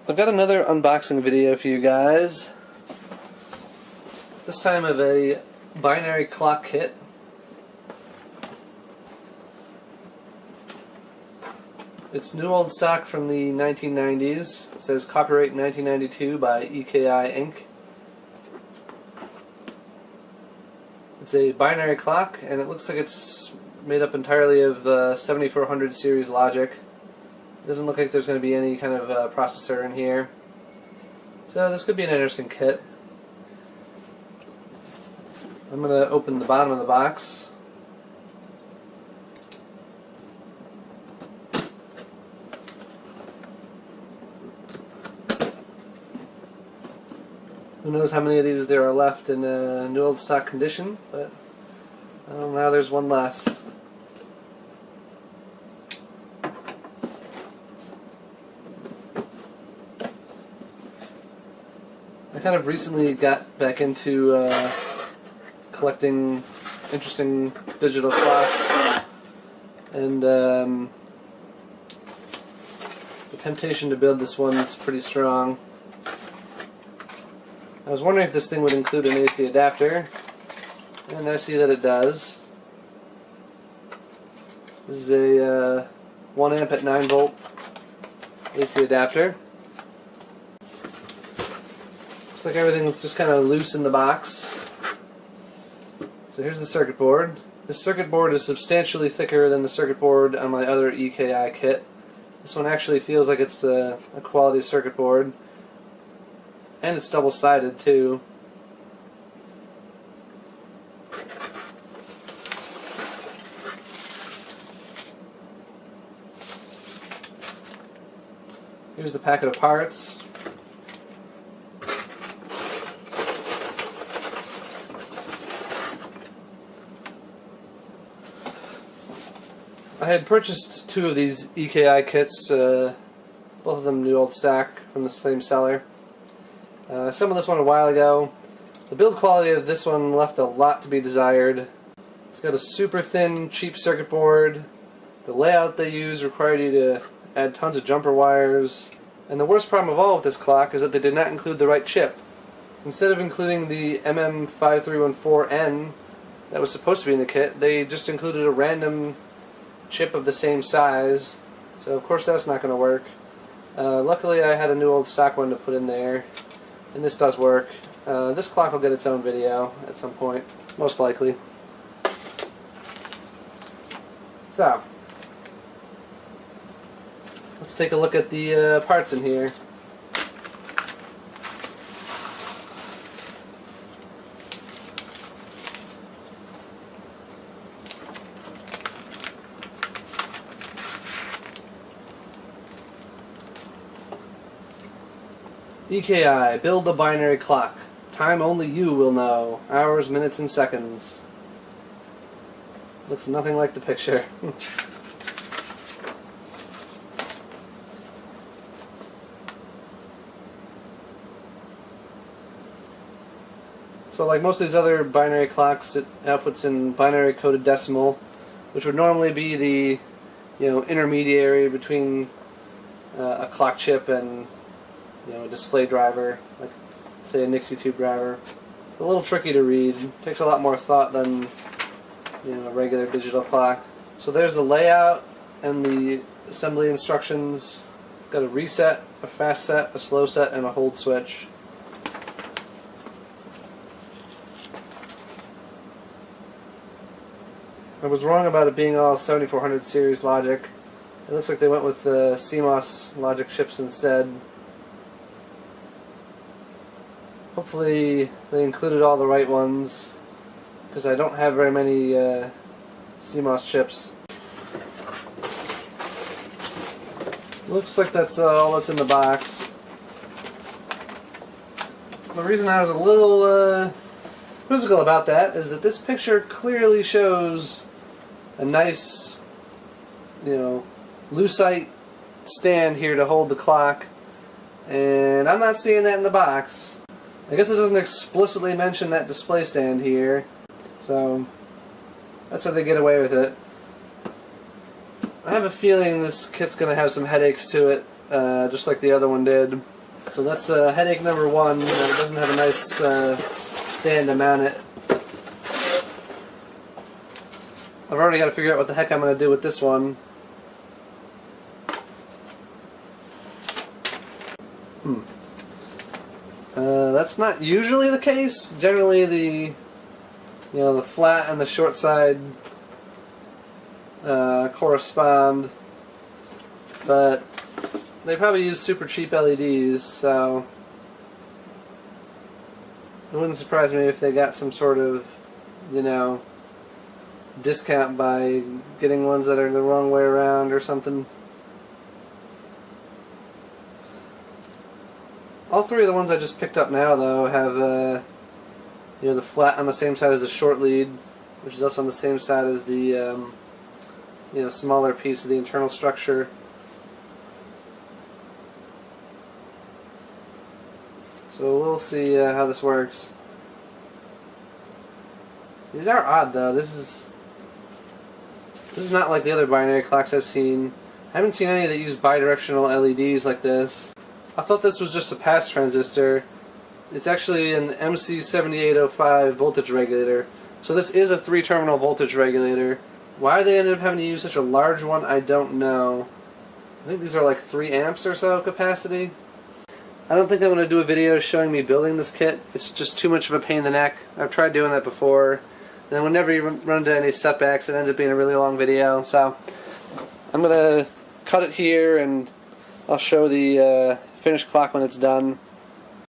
I've got another unboxing video for you guys. This time of a binary clock kit. It's new old stock from the 1990s. It says copyright 1992 by EKI Inc. It's a binary clock, and it looks like it's made up entirely of 7400 series logic. It doesn't look like there's going to be any kind of processor in here. So this could be an interesting kit. I'm going to open the bottom of the box. Who knows how many of these there are left in new old stock condition, but now there's one less. I kind of recently got back into collecting interesting digital clocks, and the temptation to build this one is pretty strong. I was wondering if this thing would include an AC adapter, and I see that it does. This is a 1 amp at 9 volt AC adapter. Looks like everything's just kind of loose in the box. So here's the circuit board. This circuit board is substantially thicker than the circuit board on my other EKI kit. This one actually feels like it's a quality circuit board. And it's double-sided too. Here's the packet of parts. I had purchased two of these EKI kits, both of them new old stock from the same seller. Some of this one a while ago. The build quality of this one left a lot to be desired. It's got a super thin, cheap circuit board. The layout they use required you to add tons of jumper wires. And the worst problem of all with this clock is that they did not include the right chip. Instead of including the MM5314N that was supposed to be in the kit, they just included a random chip of the same size. So of course that's not going to work. Luckily I had a new old stock one to put in there. And this does work. This clock will get its own video at some point, most likely. So, let's take a look at the parts in here. EKI, build the binary clock. Time only you will know. Hours, minutes, and seconds. Looks nothing like the picture. So like most of these other binary clocks, it outputs in binary coded decimal, which would normally be the intermediary between a clock chip and a display driver, like say a Nixie tube driver. A little tricky to read. Takes a lot more thought than a regular digital clock. So there's the layout and the assembly instructions. It's got a reset, a fast set, a slow set, and a hold switch. I was wrong about it being all 7400 series logic. It looks like they went with the CMOS logic chips instead. Hopefully they included all the right ones, because I don't have very many CMOS chips. Looks like that's all that's in the box. The reason I was a little quizzical about that is that this picture clearly shows a nice, lucite stand here to hold the clock, and I'm not seeing that in the box. I guess it doesn't explicitly mention that display stand here, so that's how they get away with it. I have a feeling this kit's going to have some headaches to it, just like the other one did. So that's headache number one, that it doesn't have a nice stand to mount it. I've already got to figure out what the heck I'm going to do with this one. That's not usually the case. Generally the flat and the short side correspond, but they probably use super cheap LEDs, so it wouldn't surprise me if they got some sort of, discount by getting ones that are the wrong way around or something. All three of the ones I just picked up now, though, have the flat on the same side as the short lead, which is also on the same side as the smaller piece of the internal structure. So we'll see how this works. These are odd, though. This is not like the other binary clocks I've seen. I haven't seen any that use bidirectional LEDs like this. I thought this was just a pass transistor. It's actually an MC7805 voltage regulator. So this is a 3-terminal voltage regulator. Why they ended up having to use such a large one, I don't know. I think these are like 3 amps or so capacity. I don't think I'm going to do a video showing me building this kit. It's just too much of a pain in the neck. I've tried doing that before, and whenever you run into any setbacks, it ends up being a really long video. So I'm going to cut it here, and I'll show the finished clock when it's done.